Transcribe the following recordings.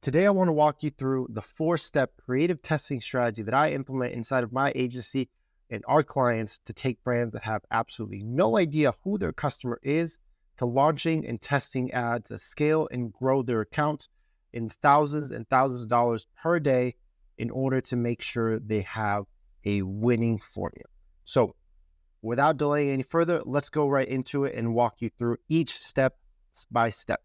Today, I want to walk you through the 4-step creative testing strategy that I implement inside of my agency and our clients to take brands that have absolutely no idea who their customer is to launching and testing ads that scale and grow their account in thousands and thousands of dollars per day in order to make sure they have a winning formula. So without delaying any further, let's go right into it and walk you through each step by step.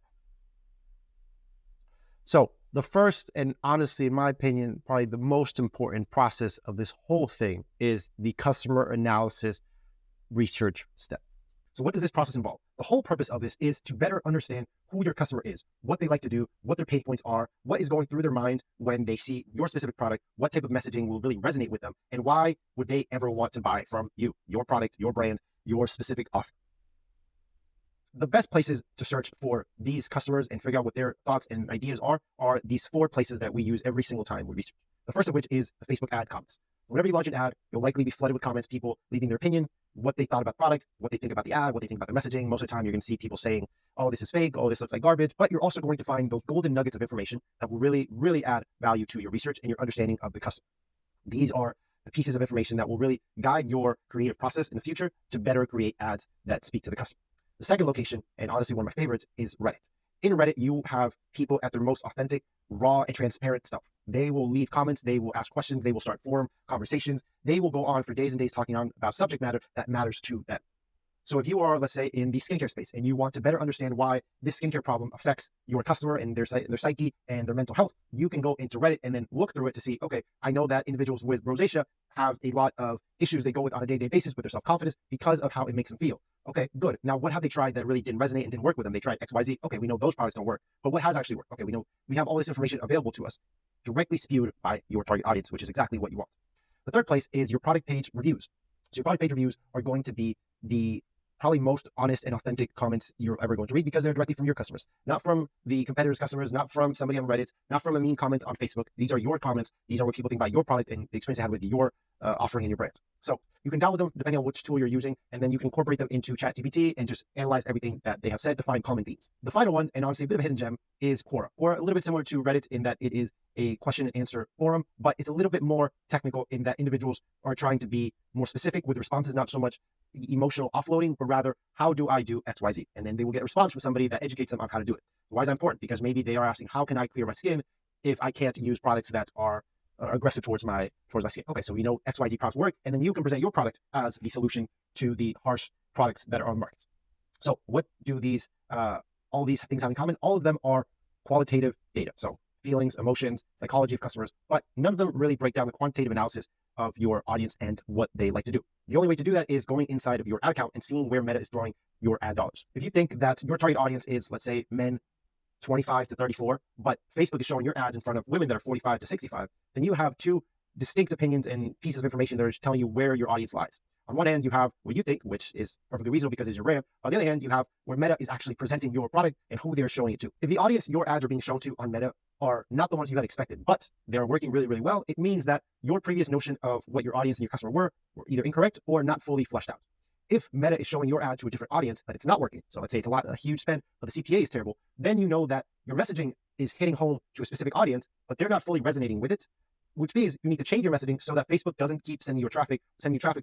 So the first, and honestly, in my opinion, probably the most important process of this whole thing is the customer analysis research step. So what does this process involve? The whole purpose of this is to better understand who your customer is, what they like to do, what their pain points are, what is going through their mind when they see your specific product, what type of messaging will really resonate with them, and why would they ever want to buy from you, your product, your brand, your specific offer. The best places to search for these customers and figure out what their thoughts and ideas are these 4 places that we use every single time we research. The first of which is the Facebook ad comments. Whenever you launch an ad, you'll likely be flooded with comments, people leaving their opinion, what they thought about the product, what they think about the ad, what they think about the messaging. Most of the time, you're going to see people saying, oh, this is fake, oh, this looks like garbage, but you're also going to find those golden nuggets of information that will really, really add value to your research and your understanding of the customer. These are the pieces of information that will really guide your creative process in the future to better create ads that speak to the customer. The second location, and honestly one of my favorites, is Reddit. In Reddit, you have people at their most authentic, raw, and transparent stuff. They will leave comments, they will ask questions, they will start forum conversations, they will go on for days and days talking about subject matter that matters to them. So if you are, let's say, in the skincare space and you want to better understand why this skincare problem affects your customer and their psyche and their mental health, you can go into Reddit and then look through it to see, okay, I know that individuals with rosacea have a lot of issues they go with on a day-to-day basis with their self-confidence because of how it makes them feel. Okay, good. Now, what have they tried that really didn't resonate and didn't work with them? They tried X, Y, Z. Okay, we know those products don't work, but what has actually worked? Okay, we know we have all this information available to us directly spewed by your target audience, which is exactly what you want. The third place is your product page reviews. So your product page reviews are going to be the probably most honest and authentic comments you're ever going to read because they're directly from your customers, not from the competitors' customers, not from somebody on Reddit, not from a mean comment on Facebook. These are your comments. These are what people think about your product and the experience they had with your offering and your brand. So you can download them depending on which tool you're using, and then you can incorporate them into ChatGPT and just analyze everything that they have said to find common themes. The final one, and honestly a bit of a hidden gem, is Quora. Quora, a little bit similar to Reddit in that it is a question and answer forum, but it's a little bit more technical in that individuals are trying to be more specific with responses, not so much emotional offloading, but rather, how do I do X, Y, Z? And then they will get a response from somebody that educates them on how to do it. Why is that important? Because maybe they are asking, how can I clear my skin if I can't use products that are aggressive towards my skin? Okay, so we know X, Y, Z products work, and then you can present your product as the solution to the harsh products that are on the market. So what do these all these things have in common? All of them are qualitative data. So feelings, emotions, psychology of customers, but none of them really break down the quantitative analysis of your audience and what they like to do. The only way to do that is going inside of your ad account and seeing where Meta is throwing your ad dollars. If you think that your target audience is, let's say, men 25 to 34, but Facebook is showing your ads in front of women that are 45 to 65, then you have 2 distinct opinions and pieces of information that are telling you where your audience lies. On one hand, you have what you think, which is perfectly reasonable because it's your brand. On the other hand, you have where Meta is actually presenting your product and who they're showing it to. If the audience your ads are being shown to on Meta are not the ones you had expected, but they're working really, really well, it means that your previous notion of what your audience and your customer were either incorrect or not fully fleshed out. If Meta is showing your ad to a different audience, but it's not working, so let's say it's a huge spend, but the CPA is terrible, then you know that your messaging is hitting home to a specific audience, but they're not fully resonating with it, which means you need to change your messaging so that Facebook doesn't keep sending you traffic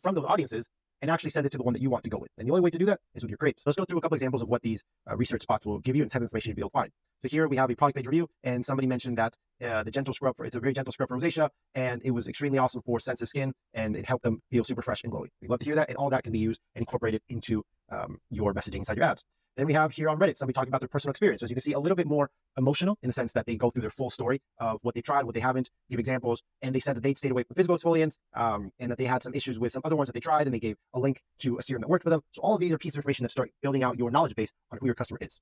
from those audiences and actually send it to the one that you want to go with. And the only way to do that is with your creatives. So let's go through a couple examples of what these research spots will give you and type of information you'll be able to find. So here we have a product page review, and somebody mentioned that the gentle scrub, it's a very gentle scrub for rosacea, and it was extremely awesome for sensitive skin, and it helped them feel super fresh and glowy. We'd love to hear that, and all that can be used and incorporated into your messaging inside your ads. Then we have here on Reddit, somebody talking about their personal experience. So as you can see, a little bit more emotional in the sense that they go through their full story of what they tried, what they haven't, give examples. And they said that they'd stayed away from physical exfoliants and that they had some issues with some other ones that they tried, and they gave a link to a serum that worked for them. So all of these are pieces of information that start building out your knowledge base on who your customer is.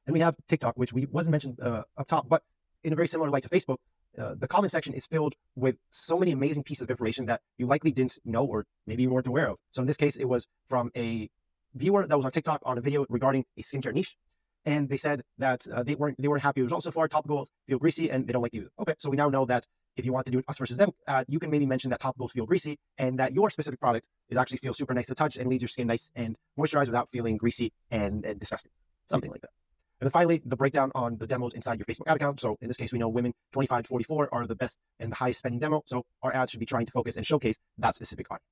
Then we have TikTok, which wasn't mentioned up top, but in a very similar light to Facebook, the comment section is filled with so many amazing pieces of information that you likely didn't know or maybe you weren't aware of. So in this case, it was from a viewer that was on TikTok on a video regarding a skincare niche. And they said that they weren't happy. The results so far, topicals feel greasy and they don't like to use it. Okay, so we now know that if you want to do an us versus them, you can maybe mention that topicals feel greasy and that your specific product is actually feels super nice to touch and leaves your skin nice and moisturized without feeling greasy and disgusting. Something like that. And then finally, the breakdown on the demos inside your Facebook ad account. So in this case, we know women 25 to 44 are the best and the highest spending demo. So our ads should be trying to focus and showcase that specific audience.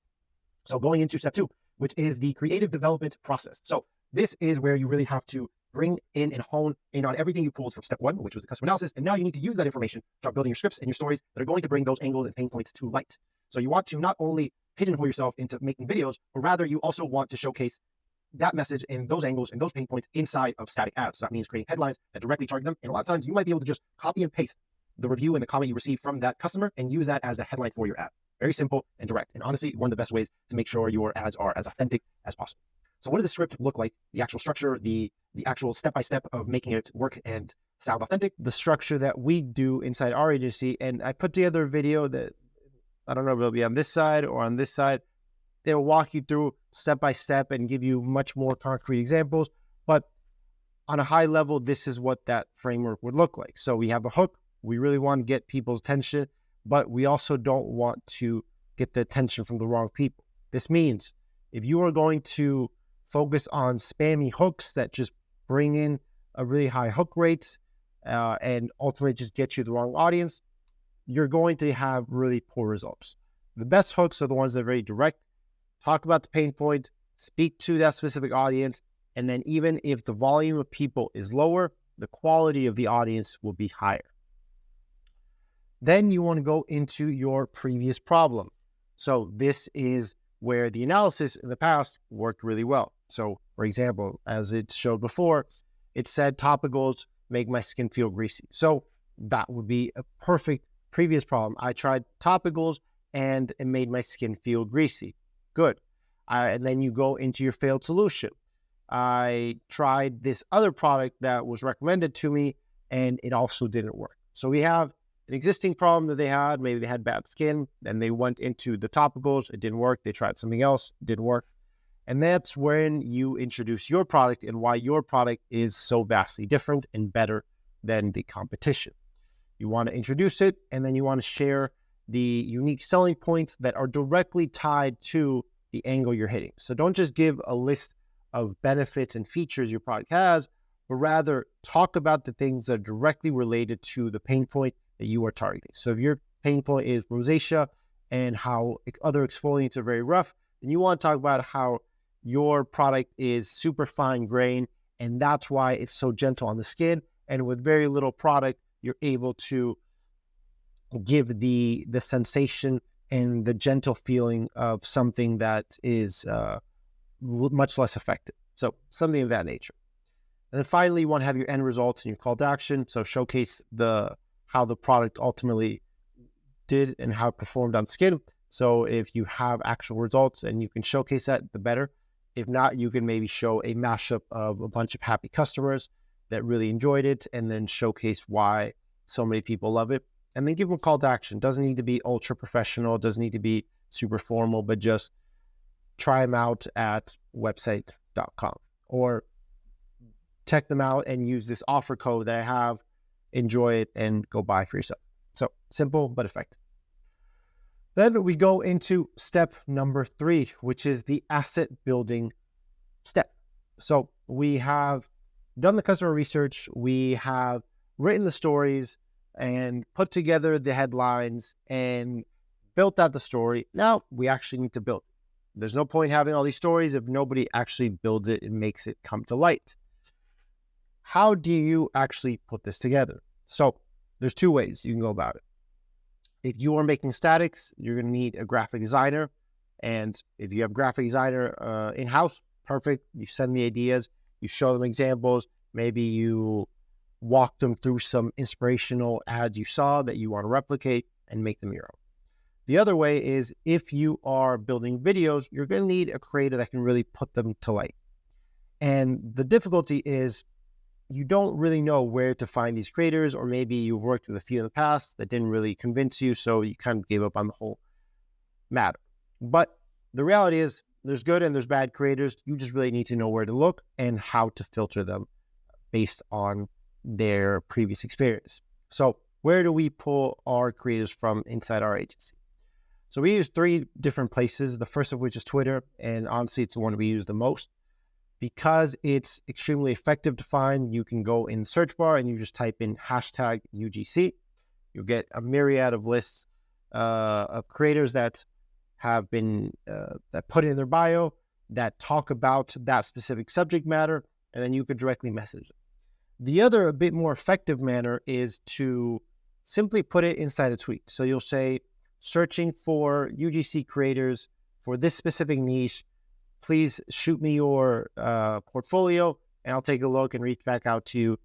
So going into step 2, which is the creative development process. So this is where you really have to bring in and hone in on everything you pulled from step 1, which was the customer analysis. And now you need to use that information to start building your scripts and your stories that are going to bring those angles and pain points to light. So you want to not only pigeonhole yourself into making videos, but rather you also want to showcase that message and those angles and those pain points inside of static ads. So that means creating headlines that directly target them. And a lot of times you might be able to just copy and paste the review and the comment you receive from that customer and use that as the headline for your ad. Very simple and direct. And honestly, one of the best ways to make sure your ads are as authentic as possible. So what does the script look like? The actual structure, the actual step-by-step of making it work and sound authentic. The structure that we do inside our agency, and I put together a video that, I don't know if it'll be on this side or on this side. They'll walk you through step-by-step and give you much more concrete examples. But on a high level, this is what that framework would look like. So we have a hook. We really want to get people's attention, but we also don't want to get the attention from the wrong people. This means if you are going to focus on spammy hooks that just bring in a really high hook rate and ultimately just get you the wrong audience, you're going to have really poor results. The best hooks are the ones that are very direct, talk about the pain point, speak to that specific audience, and then even if the volume of people is lower, the quality of the audience will be higher. Then you want to go into your previous problem. So this is where the analysis in the past worked really well. So for example, as it showed before, it said topicals make my skin feel greasy. So that would be a perfect previous problem. I tried topicals and it made my skin feel greasy. Good. And then you go into your failed solution. I tried this other product that was recommended to me and it also didn't work. So we have an existing problem that they had. Maybe they had bad skin, then they went into the topicals. It didn't work. They tried something else. It didn't work. And that's when you introduce your product and why your product is so vastly different and better than the competition. You want to introduce it, and then you want to share the unique selling points that are directly tied to the angle you're hitting. So don't just give a list of benefits and features your product has, but rather talk about the things that are directly related to the pain point that you are targeting. So if your pain point is rosacea and how other exfoliants are very rough, then you want to talk about how your product is super fine grain, and that's why it's so gentle on the skin. And with very little product, you're able to give the sensation and the gentle feeling of something that is much less effective. So something of that nature. And then finally, you want to have your end results and your call to action. So showcase how the product ultimately did and how it performed on skin. So if you have actual results and you can showcase that, the better. If not, you can maybe show a mashup of a bunch of happy customers that really enjoyed it and then showcase why so many people love it. And then give them a call to action. Doesn't need to be ultra professional, doesn't need to be super formal, but just try them out at website.com or check them out and use this offer code that I have, enjoy it, and go buy for yourself. So simple but effective. Then we go into step number 3, which is the asset building step. So we have done the customer research, we have written the stories and put together the headlines and built out the story. Now we actually need to build it. There's no point having all these stories if nobody actually builds it and makes it come to light. How do you actually put this together? So there's 2 ways you can go about it. If you are making statics, you're going to need a graphic designer. And if you have a graphic designer in-house, perfect. You send the ideas, you show them examples. Maybe you walk them through some inspirational ads you saw that you want to replicate and make them your own. The other way is if you are building videos, you're going to need a creator that can really put them to light. And the difficulty is you don't really know where to find these creators, or maybe you've worked with a few in the past that didn't really convince you, so you kind of gave up on the whole matter. But the reality is there's good and there's bad creators. You just really need to know where to look and how to filter them based on their previous experience. So where do we pull our creators from inside our agency? So we use 3 different places, the first of which is Twitter, and honestly, it's the one we use the most. Because it's extremely effective to find, you can go in the search bar and you just type in hashtag UGC. You'll get a myriad of lists of creators that have been that put it in their bio, that talk about that specific subject matter, and then you could directly message them. The other, a bit more effective manner is to simply put it inside a tweet. So you'll say, searching for UGC creators for this specific niche, please shoot me your portfolio and I'll take a look and reach back out to you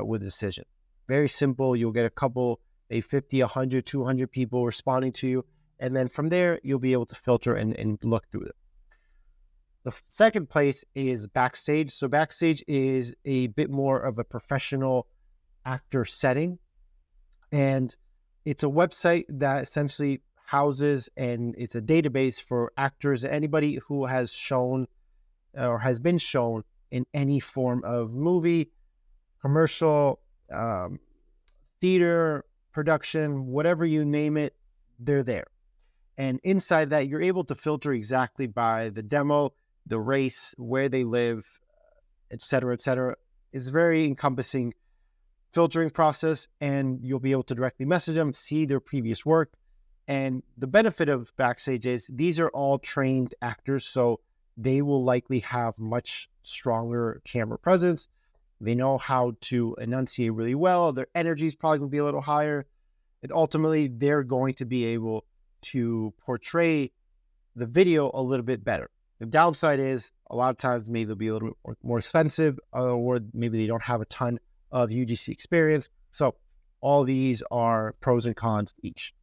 with a decision. Very simple. You'll get a 50, 100, 200 people responding to you. And then from there, you'll be able to filter and look through it. The second place is Backstage. So Backstage is a bit more of a professional actor setting. And it's a website that essentially houses, and it's a database for actors, anybody who has shown or has been shown in any form of movie, commercial, theater, production, whatever you name it, they're there. And inside that, you're able to filter exactly by the demo, the race, where they live, et cetera, et cetera. It's very encompassing filtering process, and you'll be able to directly message them, see their previous work. And the benefit of Backstage is these are all trained actors, so they will likely have much stronger camera presence. They know how to enunciate really well. Their energy is probably going to be a little higher. And ultimately, they're going to be able to portray the video a little bit better. The downside is a lot of times maybe they'll be a little bit more expensive, or maybe they don't have a ton of UGC experience. So all these are pros and cons each.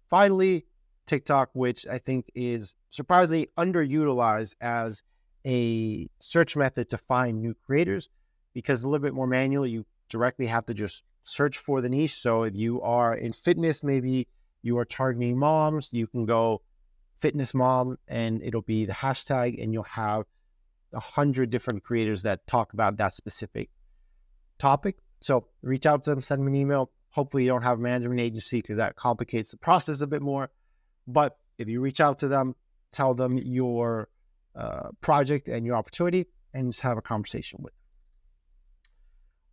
Finally, TikTok, which I think is surprisingly underutilized as a search method to find new creators, because a little bit more manual. You directly have to just search for the niche. So if you are in fitness, maybe you are targeting moms, you can go fitness mom and it'll be the hashtag, and you'll have 100 different creators that talk about that specific topic. So reach out to them, send them an email. Hopefully you don't have a management agency, because that complicates the process a bit more. But if you reach out to them, tell them your project and your opportunity, and just have a conversation with them.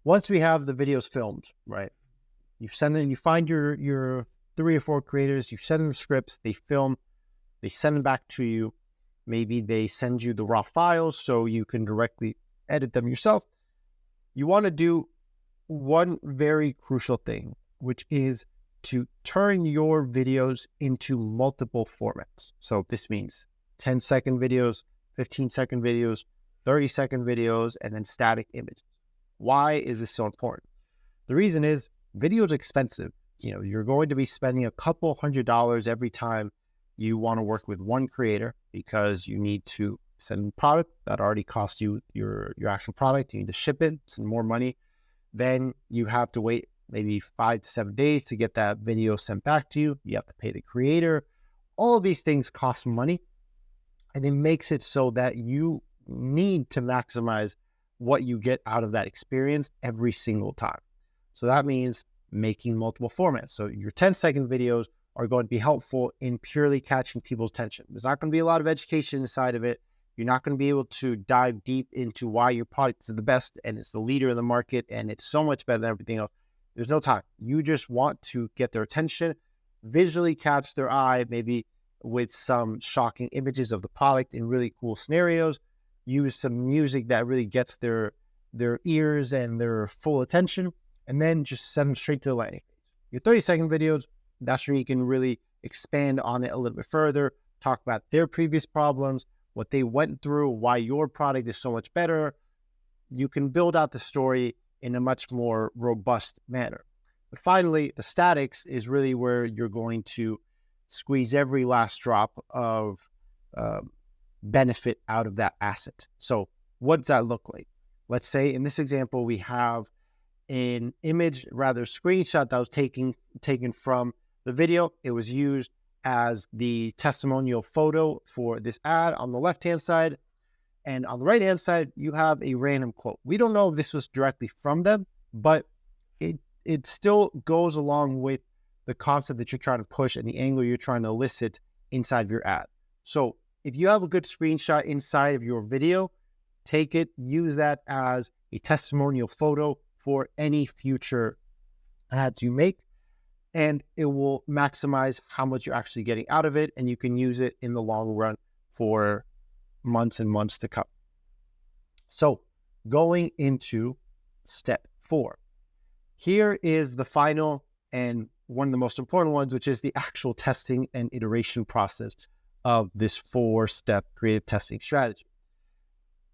Once we have the videos filmed, right, you send in, you find your 3 or 4 creators, you send them scripts, they film, they send them back to you. Maybe they send you the raw files so you can directly edit them yourself. You want to do one very crucial thing, which is to turn your videos into multiple formats. So this means 10-second videos, 15-second videos, 30-second videos, and then static images. Why is this so important? The reason is video is expensive. You're going to be spending a couple $100 every time you want to work with one creator, because you need to send a product that already cost you your actual product. You need to ship it, it's more money. Then you have to wait maybe 5 to 7 days to get that video sent back to you. You have to pay the creator. All of these things cost money, and it makes it so that you need to maximize what you get out of that experience every single time. So that means making multiple formats. So your 10-second videos are going to be helpful in purely catching people's attention. There's not going to be a lot of education inside of it. You're not going to be able to dive deep into why your product is the best and it's the leader in the market and it's so much better than everything else. There's no time. You just want to get their attention, visually catch their eye, maybe with some shocking images of the product in really cool scenarios. Use some music that really gets their ears and their full attention, and then just send them straight to the landing page. Your 30-second videos, that's where you can really expand on it a little bit further, talk about their previous problems, what they went through, why your product is so much better. You can build out the story in a much more robust manner. But finally, the statics is really where you're going to squeeze every last drop of benefit out of that asset. So what does that look like? Let's say in this example, we have an image, rather screenshot that was taken from the video. It was used as the testimonial photo for this ad on the left-hand side. And on the right-hand side, you have a random quote. We don't know if this was directly from them, but it still goes along with the concept that you're trying to push and the angle you're trying to elicit inside of your ad. So if you have a good screenshot inside of your video, take it, use that as a testimonial photo for any future ads you make, and it will maximize how much you're actually getting out of it, and you can use it in the long run for months and months to come. So going into step 4, here is the final and one of the most important ones, which is the actual testing and iteration process of this 4-step creative testing strategy.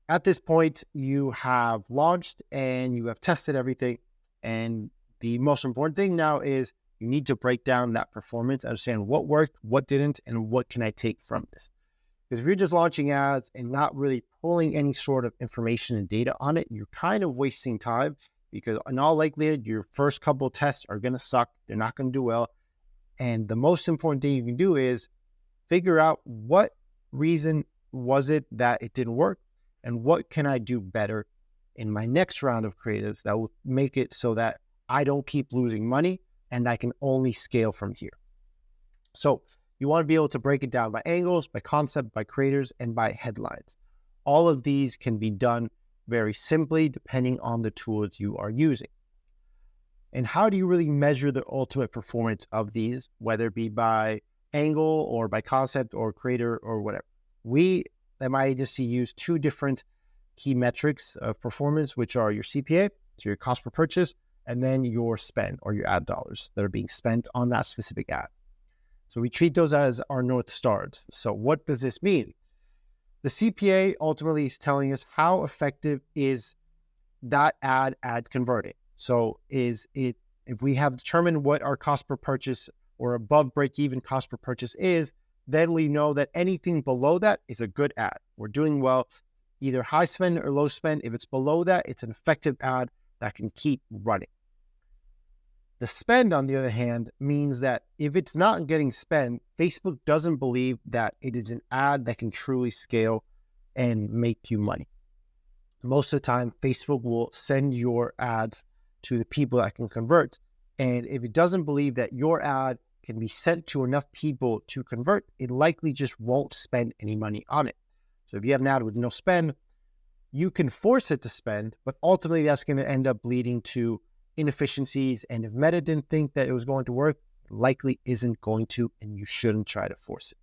At this point, you have launched and you have tested everything. And the most important thing now is you need to break down that performance, understand what worked, what didn't, and what can I take from this. Because if you're just launching ads and not really pulling any sort of information and data on it, you're kind of wasting time, because in all likelihood, your first couple of tests are going to suck. They're not going to do well. And the most important thing you can do is figure out what reason was it that it didn't work, and what can I do better in my next round of creatives that will make it so that I don't keep losing money and I can only scale from here. So you want to be able to break it down by angles, by concept, by creators, and by headlines. All of these can be done very simply depending on the tools you are using. And how do you really measure the ultimate performance of these, whether it be by angle or by concept or creator or whatever? We at my agency use 2 different key metrics of performance, which are your CPA, so your cost per purchase, and then your spend or your ad dollars that are being spent on that specific ad. So we treat those as our North Stars. So what does this mean? The CPA ultimately is telling us how effective is that ad converting. So is it, if we have determined what our cost per purchase or above break-even cost per purchase is, then we know that anything below that is a good ad. We're doing well, either high spend or low spend. If it's below that, it's an effective ad that can keep running. The spend, on the other hand, means that if it's not getting spent, Facebook doesn't believe that it is an ad that can truly scale and make you money. Most of the time, Facebook will send your ads to the people that can convert. And if it doesn't believe that your ad can be sent to enough people to convert, it likely just won't spend any money on it. So if you have an ad with no spend, you can force it to spend, but ultimately that's going to end up leading to inefficiencies. And if Meta didn't think that it was going to work, it likely isn't going to, and you shouldn't try to force it.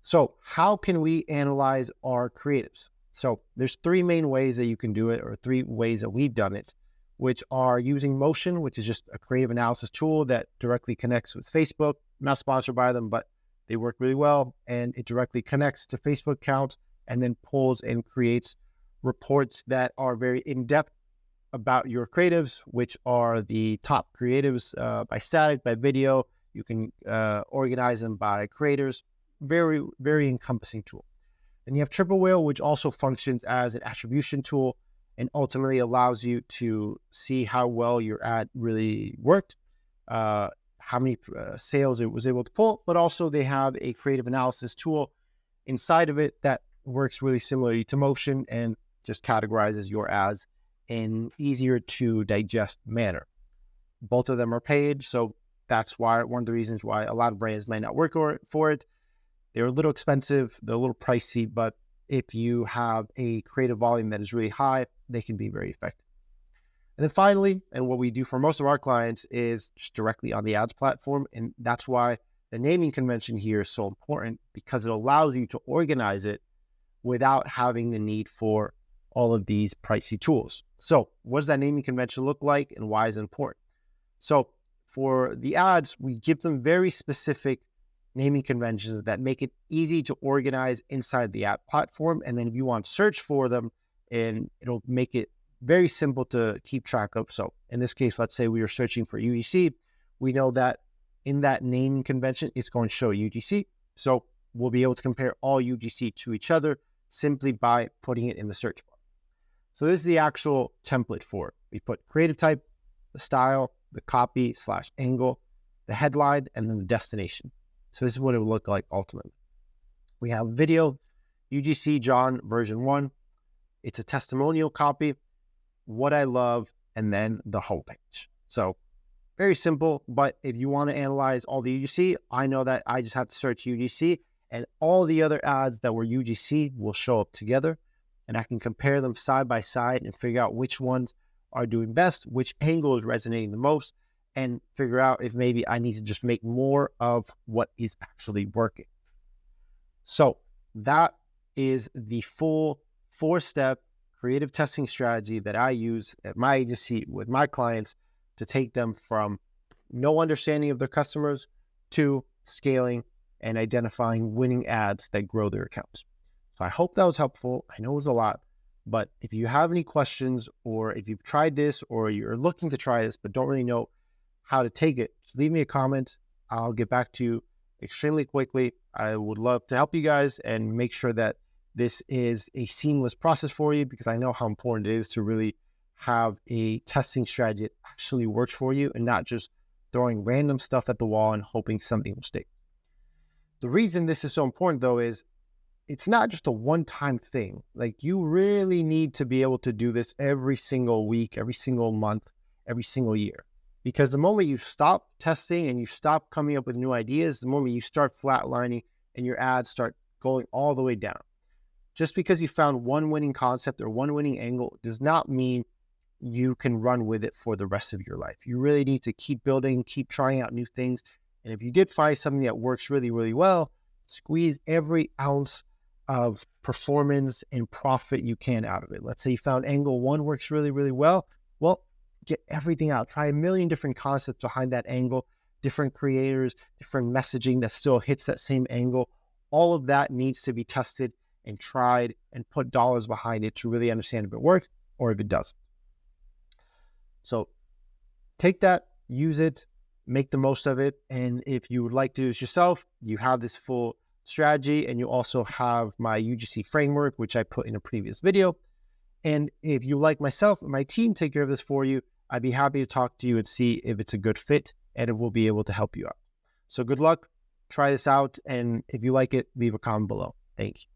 So how can we analyze our creatives? So there's 3 main ways that you can do it, or 3 ways that we've done it, which are using Motion, which is just a creative analysis tool that directly connects with Facebook. I'm not sponsored by them, but they work really well, and it directly connects to Facebook account and then pulls and creates reports that are very in-depth about your creatives, which are the top creatives by static, by video. You can organize them by creators. Very, very encompassing tool. And you have Triple Whale, which also functions as an attribution tool and ultimately allows you to see how well your ad really worked, how many sales it was able to pull, but also they have a creative analysis tool inside of it that works really similarly to Motion and just categorizes your ads in easier to digest manner. Both of them are paid, so that's why one of the reasons why a lot of brands might not work for it. They're a little expensive, they're a little pricey, but if you have a creative volume that is really high, they can be very effective. And then finally, and what we do for most of our clients is just directly on the ads platform. And that's why the naming convention here is so important, because it allows you to organize it without having the need for all of these pricey tools. So what does that naming convention look like, and why is it important? So for the ads, we give them very specific naming conventions that make it easy to organize inside the ad platform. And then if you want to search for them, and it'll make it very simple to keep track of. So in this case, let's say we are searching for UGC. We know that in that naming convention, it's going to show UGC. So we'll be able to compare all UGC to each other simply by putting it in the search bar. So this is the actual template for it. We put creative type, the style, the copy / angle, the headline, and then the destination. So this is what it would look like ultimately. We have video, UGC John version 1. It's a testimonial copy, what I love, and then the homepage. So very simple, but if you want to analyze all the UGC, I know that I just have to search UGC, and all the other ads that were UGC will show up together. and I can compare them side by side and figure out which ones are doing best, which angle is resonating the most, and figure out if maybe I need to just make more of what is actually working. So that is the full 4-step creative testing strategy that I use at my agency with my clients to take them from no understanding of their customers to scaling and identifying winning ads that grow their accounts. So I hope that was helpful. I know it was a lot, but if you have any questions, or if you've tried this or you're looking to try this but don't really know how to take it, just leave me a comment. I'll get back to you extremely quickly. I would love to help you guys and make sure that this is a seamless process for you, because I know how important it is to really have a testing strategy that actually works for you and not just throwing random stuff at the wall and hoping something will stick. The reason this is so important, though, is it's not just a one-time thing. Like, you really need to be able to do this every single week, every single month, every single year. Because the moment you stop testing and you stop coming up with new ideas, the moment you start flatlining and your ads start going all the way down. Just because you found one winning concept or one winning angle does not mean you can run with it for the rest of your life. You really need to keep building, keep trying out new things. And if you did find something that works really, really well, squeeze every ounce of performance and profit you can out of it. Let's say you found angle 1 works really, really well. Well, get everything out. Try a million different concepts behind that angle, different creators, different messaging that still hits that same angle. All of that needs to be tested and tried and put dollars behind it to really understand if it works or if it doesn't. So take that, use it, make the most of it. And if you would like to do this yourself, you have this full strategy, and you also have my UGC framework, which I put in a previous video. And if you like myself and my team take care of this for you, I'd be happy to talk to you and see if it's a good fit and if we'll be able to help you out. So good luck, try this out, and if you like it, leave a comment below. Thank you.